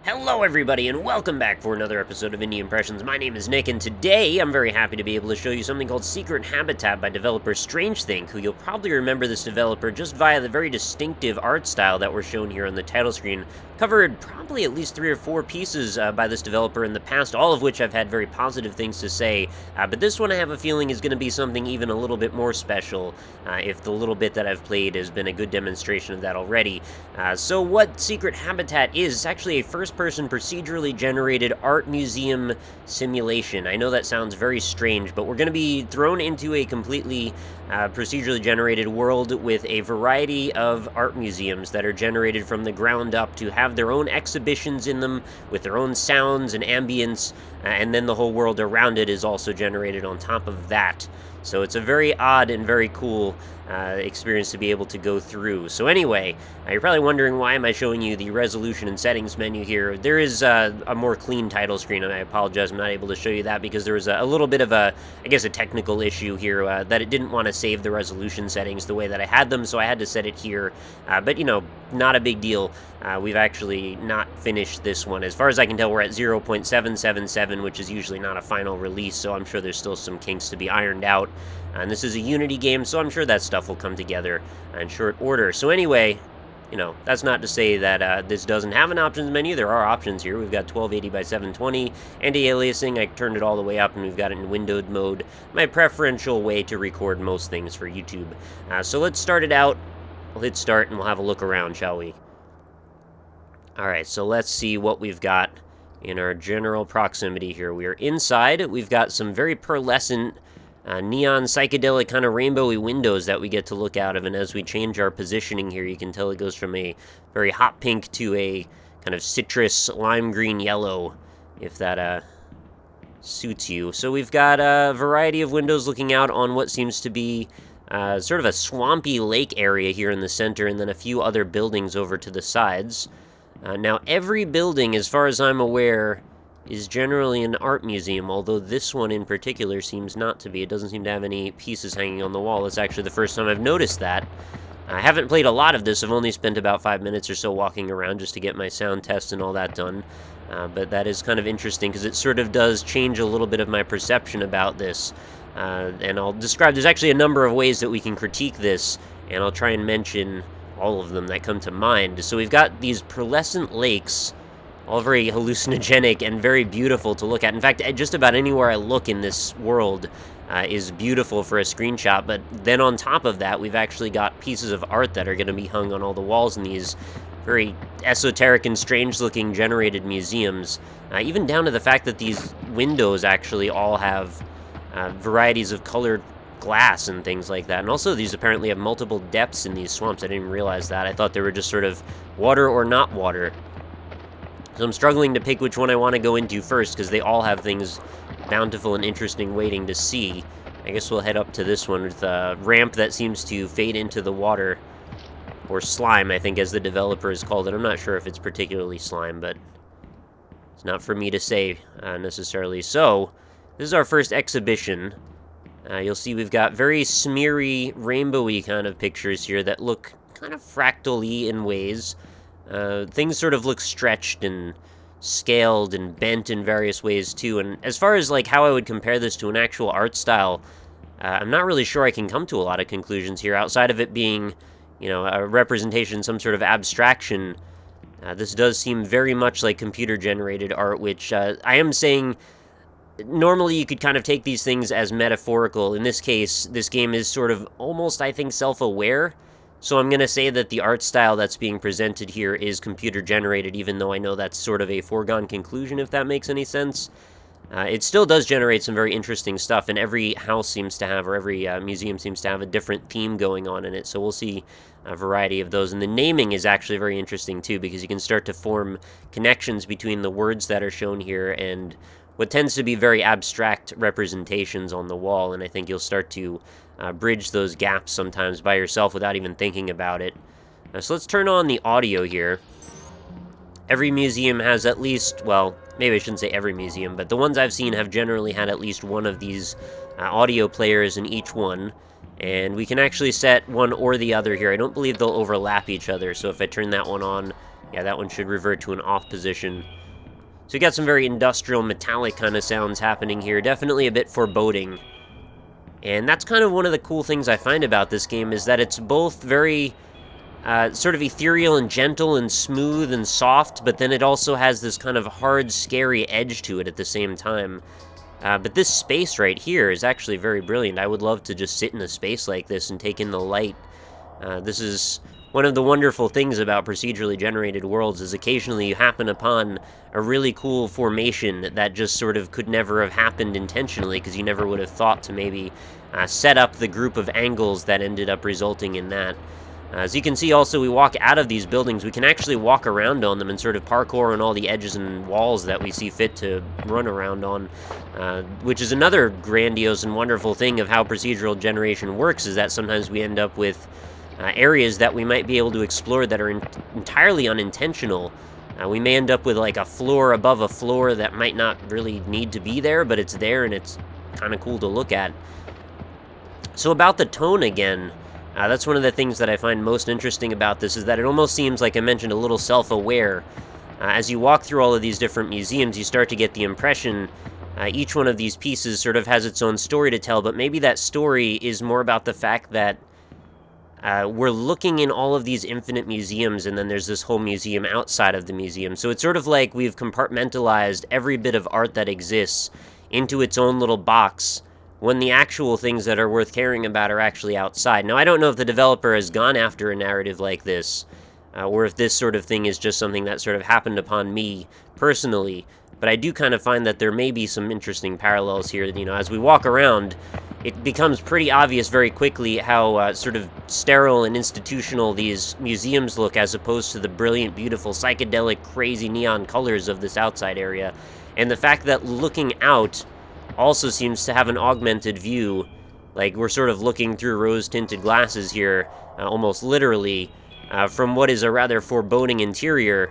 Hello everybody, and welcome back for another episode of Indie Impressions. My name is Nick, and today I'm very happy to be able to show you something called Secret Habitat by developer StrangeThink, who you'll probably remember this developer just via the very distinctive art style that we're shown here on the title screen. Covered probably at least 3 or 4 pieces by this developer in the past, all of which I've had very positive things to say, but this one I have a feeling is going to be something even a little bit more special, if the little bit that I've played has been a good demonstration of that already. So what Secret Habitat is, it's actually a first-person procedurally generated art museum simulation. I know that sounds very strange, but we're going to be thrown into a completely procedurally generated world with a variety of art museums that are generated from the ground up to have their own exhibitions in them with their own sounds and ambience, and then the whole world around it is also generated on top of that. So it's a very odd and very cool experience to be able to go through. So anyway, you're probably wondering why am I showing you the resolution and settings menu here. There is a more clean title screen, and I apologize I'm not able to show you that because there was a little bit of a technical issue here that it didn't want to save the resolution settings the way that I had them, so I had to set it here. But, you know, not a big deal. We've actually not finished this one. As far as I can tell, we're at 0.777, which is usually not a final release, so I'm sure there's still some kinks to be ironed out. And this is a Unity game, so I'm sure that stuff will come together in short order. So anyway, you know, that's not to say that this doesn't have an options menu. There are options here. We've got 1280 by 720, anti-aliasing. I turned it all the way up, and we've got it in windowed mode. My preferential way to record most things for YouTube. So let's start it out. We'll hit start, and we'll have a look around, shall we? Alright, so let's see what we've got in our general proximity here. We are inside. We've got some very pearlescent, neon, psychedelic, kind of rainbowy windows that we get to look out of, and as we change our positioning here, you can tell it goes from a very hot pink to a kind of citrus, lime green yellow, if that suits you. So we've got a variety of windows looking out on what seems to be sort of a swampy lake area here in the center, and then a few other buildings over to the sides. Now, every building, as far as I'm aware, is generally an art museum, although this one in particular seems not to be. It doesn't seem to have any pieces hanging on the wall. It's actually the first time I've noticed that. I haven't played a lot of this. I've only spent about 5 minutes or so walking around just to get my sound test and all that done. But that is kind of interesting because it sort of does change a little bit of my perception about this. And I'll describe, there's actually a number of ways that we can critique this, and I'll try and mention all of them that come to mind. So we've got these pearlescent lakes, all very hallucinogenic and very beautiful to look at. In fact, just about anywhere I look in this world is beautiful for a screenshot, but then on top of that, we've actually got pieces of art that are going to be hung on all the walls in these very esoteric and strange-looking generated museums, even down to the fact that these windows actually all have varieties of colored glass and things like that. And also these apparently have multiple depths in these swamps. I didn't even realize that. I thought they were just sort of water or not water. So I'm struggling to pick which one I want to go into first because they all have things bountiful and interesting waiting to see. I guess we'll head up to this one with a ramp that seems to fade into the water, or slime, I think, as the developer has called it. I'm not sure if it's particularly slime, but it's not for me to say necessarily. So this is our first exhibition. You'll see we've got very smeary, rainbowy kind of pictures here that look kind of fractal-y in ways. Things sort of look stretched and scaled and bent in various ways too. And as far as like how I would compare this to an actual art style, I'm not really sure I can come to a lot of conclusions here outside of it being, you know, a representation, some sort of abstraction. This does seem very much like computer-generated art, which I am saying normally you could kind of take these things as metaphorical. In this case, this game is sort of almost, I think, self-aware. So I'm going to say that the art style that's being presented here is computer-generated, even though I know that's sort of a foregone conclusion, if that makes any sense. It still does generate some very interesting stuff, and every house seems to have, or every museum seems to have a different theme going on in it, so we'll see a variety of those. And the naming is actually very interesting, too, because you can start to form connections between the words that are shown here and what tends to be very abstract representations on the wall, and I think you'll start to bridge those gaps sometimes by yourself without even thinking about it. So let's turn on the audio here. Every museum has at least, well, maybe I shouldn't say every museum, but the ones I've seen have generally had at least one of these audio players in each one, and we can actually set one or the other here. I don't believe they'll overlap each other, so if I turn that one on, Yeah, that one should revert to an off position. So you got some very industrial, metallic kind of sounds happening here. Definitely a bit foreboding. And that's kind of one of the cool things I find about this game, is that it's both very sort of ethereal and gentle and smooth and soft, but then it also has this kind of hard, scary edge to it at the same time. But this space right here is actually very brilliant. I would love to just sit in a space like this and take in the light. This is one of the wonderful things about procedurally generated worlds, is occasionally you happen upon a really cool formation that just sort of could never have happened intentionally, because you never would have thought to maybe set up the group of angles that ended up resulting in that. As you can see also, we walk out of these buildings, we can actually walk around on them and sort of parkour on all the edges and walls that we see fit to run around on, which is another grandiose and wonderful thing of how procedural generation works, is that sometimes we end up with areas that we might be able to explore that are entirely unintentional. We may end up with like a floor above a floor that might not really need to be there, but it's there and it's kind of cool to look at. So about the tone again, that's one of the things that I find most interesting about this, is that it almost seems, like I mentioned, a little self-aware. As you walk through all of these different museums, you start to get the impression each one of these pieces sort of has its own story to tell, but maybe that story is more about the fact that we're looking in all of these infinite museums, and then there's this whole museum outside of the museum. So it's sort of like we've compartmentalized every bit of art that exists into its own little box, when the actual things that are worth caring about are actually outside. Now, I don't know if the developer has gone after a narrative like this, or if this sort of thing is just something that sort of happened upon me personally, but I do kind of find that there may be some interesting parallels here. You know, as we walk around, it becomes pretty obvious very quickly how sort of sterile and institutional these museums look, as opposed to the brilliant, beautiful, psychedelic, crazy neon colors of this outside area. And the fact that looking out also seems to have an augmented view, like we're sort of looking through rose-tinted glasses here, almost literally, from what is a rather foreboding interior.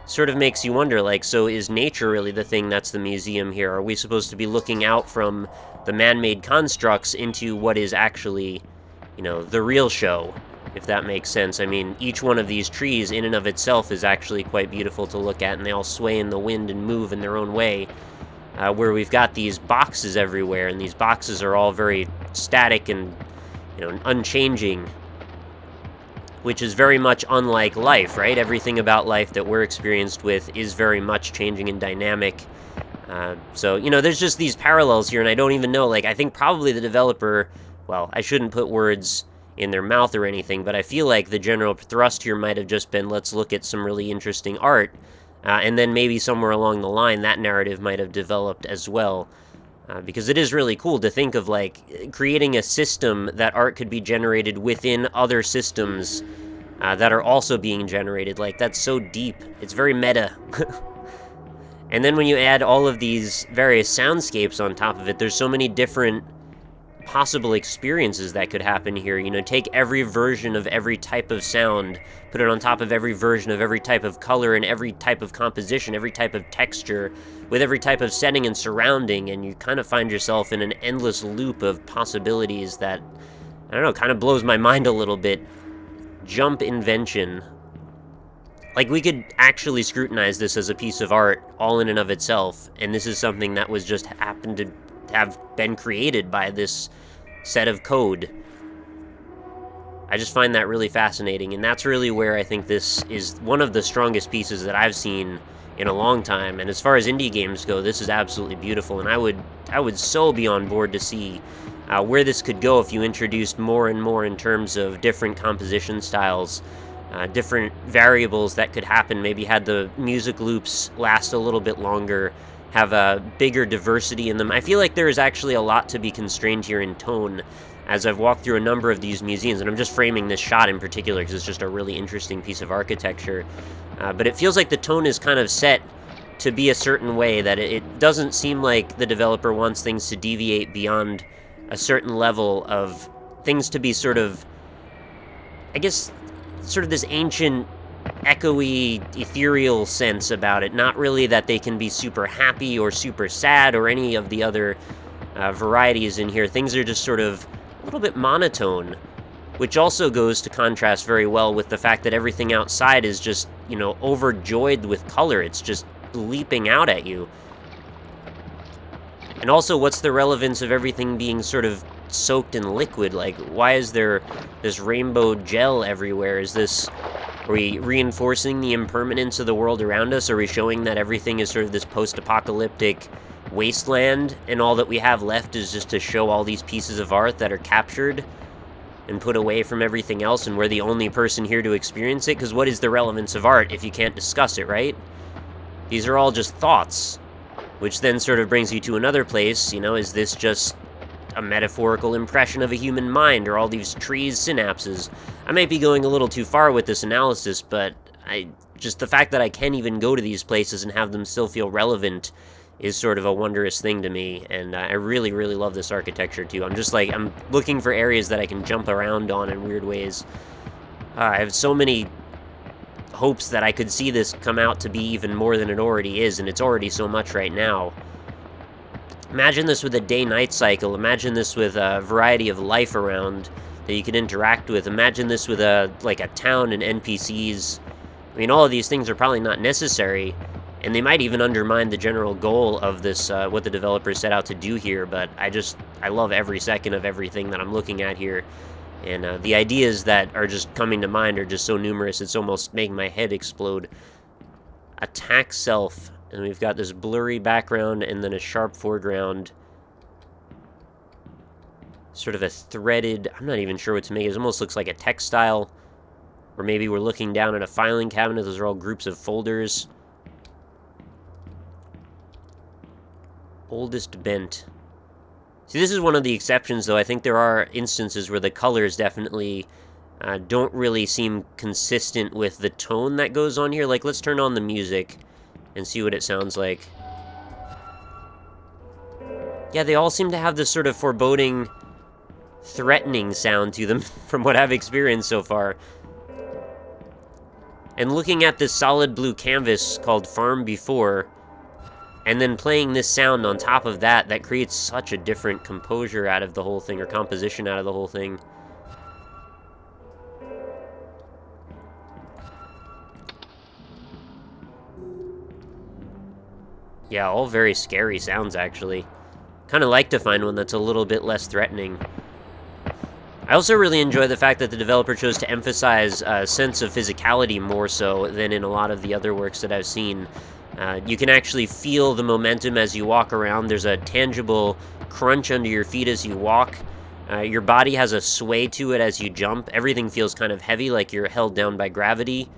Sort of makes you wonder, like, so is nature really the thing that's the museum here? Are we supposed to be looking out from the man-made constructs into what is actually, you know, the real show, if that makes sense? I mean, each one of these trees in and of itself is actually quite beautiful to look at, and they all sway in the wind and move in their own way. Where we've got these boxes everywhere, and these boxes are all very static and, you know, unchanging, which is very much unlike life, right? Everything about life that we're experienced with is very much changing and dynamic. So, you know, there's just these parallels here, and I don't even know, like, I think probably the developer, well, I shouldn't put words in their mouth or anything, but I feel like the general thrust here might have just been, let's look at some really interesting art. And then maybe somewhere along the line, that narrative might have developed as well. Because it is really cool to think of, like, creating a system that art could be generated within other systems that are also being generated. Like, that's so deep. It's very meta. And then when you add all of these various soundscapes on top of it, there's so many different possible experiences that could happen here. You know, take every version of every type of sound, put it on top of every version of every type of color and every type of composition, every type of texture, with every type of setting and surrounding, and you kind of find yourself in an endless loop of possibilities that, I don't know, kind of blows my mind a little bit. Jump invention. Like, we could actually scrutinize this as a piece of art all in and of itself, and this is something that was just happened to have been created by this set of code. I just find that really fascinating, and that's really where I think this is one of the strongest pieces that I've seen in a long time. And as far as indie games go, this is absolutely beautiful, and I would so be on board to see where this could go if you introduced more and more in terms of different composition styles, different variables that could happen, maybe had the music loops last a little bit longer, have a bigger diversity in them. I feel like there is actually a lot to be constrained here in tone as I've walked through a number of these museums, and I'm just framing this shot in particular because it's just a really interesting piece of architecture. But it feels like the tone is kind of set to be a certain way, that it doesn't seem like the developer wants things to deviate beyond a certain level of things to be sort of, I guess, sort of this ancient, echoey, ethereal sense about it. Not really that they can be super happy or super sad or any of the other varieties in here. Things are just sort of a little bit monotone, which also goes to contrast very well with the fact that everything outside is just you know, overjoyed with color. It's just leaping out at you. And also, what's the relevance of everything being sort of soaked in liquid? Like, why is there this rainbow gel everywhere? Are we reinforcing the impermanence of the world around us? Are we showing that everything is sort of this post-apocalyptic wasteland, and all that we have left is just to show all these pieces of art that are captured and put away from everything else, and we're the only person here to experience it? Because what is the relevance of art if you can't discuss it, right? These are all just thoughts, which then sort of brings you to another place. You know, is this just a metaphorical impression of a human mind, or all these trees synapses? I might be going a little too far with this analysis, but just the fact that I can even go to these places and have them still feel relevant is sort of a wondrous thing to me, and I really, really love this architecture too. I'm looking for areas that I can jump around on in weird ways. I have so many hopes that I could see this come out to be even more than it already is, and it's already so much right now. Imagine this with a day-night cycle. Imagine this with a variety of life around that you can interact with. Imagine this with a town and NPCs. I mean, all of these things are probably not necessary, and they might even undermine the general goal of this, what the developers set out to do here, but I love every second of everything that I'm looking at here. And the ideas that are just coming to mind are just so numerous, it's almost making my head explode. Attack self. And we've got this blurry background and then a sharp foreground. Sort of a threaded, I'm not even sure what to make. It almost looks like a textile. Or maybe we're looking down at a filing cabinet. Those are all groups of folders. Oldest bent. See, this is one of the exceptions, though. I think there are instances where the colors definitely don't really seem consistent with the tone that goes on here. Like, let's turn on the music and see what it sounds like. Yeah, they all seem to have this sort of foreboding, threatening sound to them from what I've experienced so far. And looking at this solid blue canvas called Farm Before, and then playing this sound on top of that, that creates such a different composure out of the whole thing, or composition out of the whole thing. Yeah, all very scary sounds, actually. Kind of like to find one that's a little bit less threatening. I also really enjoy the fact that the developer chose to emphasize a sense of physicality more so than in a lot of the other works that I've seen. You can actually feel the momentum as you walk around. There's a tangible crunch under your feet as you walk. Your body has a sway to it as you jump. Everything feels kind of heavy, like you're held down by gravity.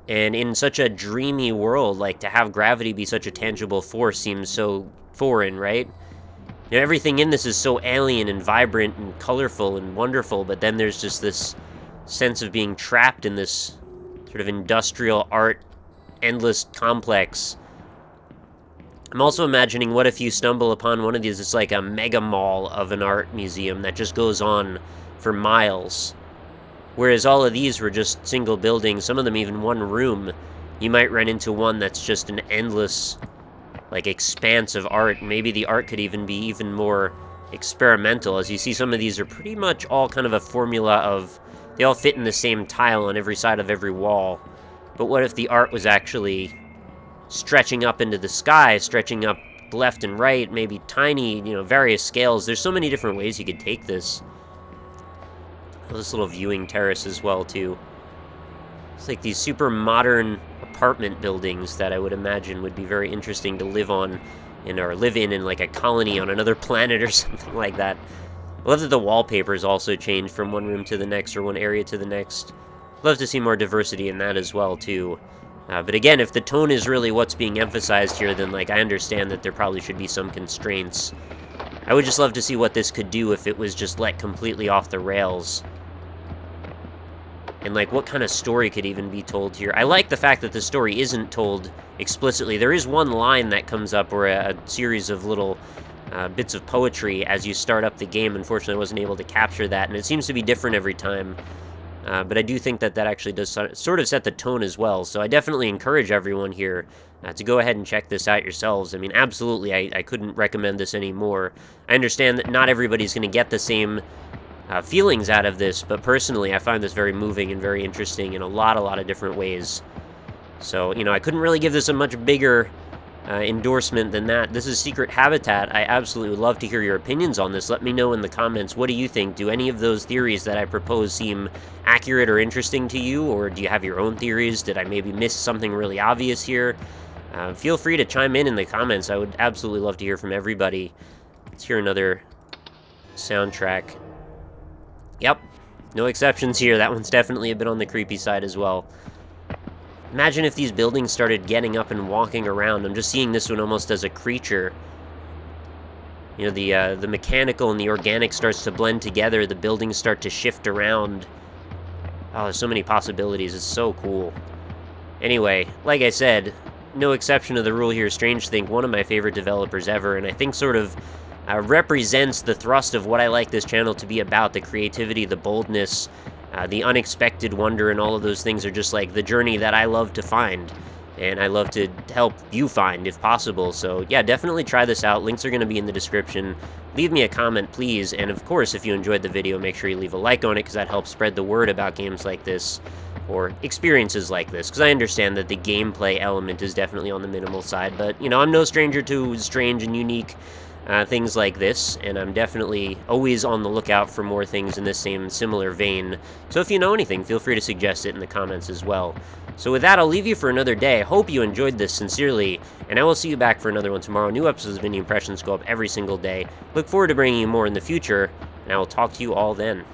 And in such a dreamy world, like, to have gravity be such a tangible force seems so foreign, right? You know, everything in this is so alien and vibrant and colorful and wonderful, but then there's just this sense of being trapped in this sort of industrial art endless complex. I'm also imagining, what if you stumble upon one of these? It's like a mega mall of an art museum that just goes on for miles. Whereas all of these were just single buildings, some of them even one room. You might run into one that's just an endless, like, expanse of art. Maybe the art could even be even more experimental. As you see, some of these are pretty much all kind of a formula of, they all fit in the same tile on every side of every wall. But what if the art was actually stretching up into the sky, stretching up left and right, maybe tiny, you know, various scales? There's so many different ways you could take this. This little viewing terrace as well, too. It's like these super modern apartment buildings that I would imagine would be very interesting to live on, or live in like a colony on another planet or something like that. I love that the wallpapers also change from one room to the next, or one area to the next. Love to see more diversity in that as well, too. But again, if the tone is really what's being emphasized here, then, like, I understand that there probably should be some constraints. I would just love to see what this could do if it was just let completely off the rails. And, like, what kind of story could even be told here? I like the fact that the story isn't told explicitly. There is one line that comes up, or a series of little bits of poetry as you start up the game. Unfortunately, I wasn't able to capture that, and it seems to be different every time. But I do think that that actually does sort of set the tone as well. So I definitely encourage everyone here to go ahead and check this out yourselves. I mean, absolutely, I couldn't recommend this anymore. I understand that not everybody's going to get the same feelings out of this, but personally, I find this very moving and very interesting in a lot of different ways. So, you know, I couldn't really give this a much bigger endorsement than that. This is Secret Habitat. I absolutely would love to hear your opinions on this. Let me know in the comments. What do you think? Do any of those theories that I propose seem accurate or interesting to you, or do you have your own theories? Did I maybe miss something really obvious here? Feel free to chime in the comments. I would absolutely love to hear from everybody. Let's hear another soundtrack. Yep, no exceptions here. That one's definitely a bit on the creepy side as well. Imagine if these buildings started getting up and walking around. I'm just seeing this one almost as a creature. You know, the mechanical and the organic starts to blend together. The buildings start to shift around. Oh, there's so many possibilities. It's so cool. Anyway, like I said, no exception to the rule here. Strange Think, one of my favorite developers ever, and I think sort of represents the thrust of what I like this channel to be about. The creativity, the boldness, the unexpected wonder, and all of those things are just like the journey that I love to find, and I love to help you find if possible. So yeah, definitely try this out. Links are going to be in the description. Leave me a comment, please, and of course, if you enjoyed the video, make sure you leave a like on it, because that helps spread the word about games like this, or experiences like this, because I understand that the gameplay element is definitely on the minimal side, but, you know, I'm no stranger to strange and unique things like this, and I'm definitely always on the lookout for more things in this same similar vein. So if you know anything, feel free to suggest it in the comments as well. So with that, I'll leave you for another day. I hope you enjoyed this sincerely, and I will see you back for another one tomorrow. New episodes of Indie Impressions go up every single day. Look forward to bringing you more in the future, and I will talk to you all then.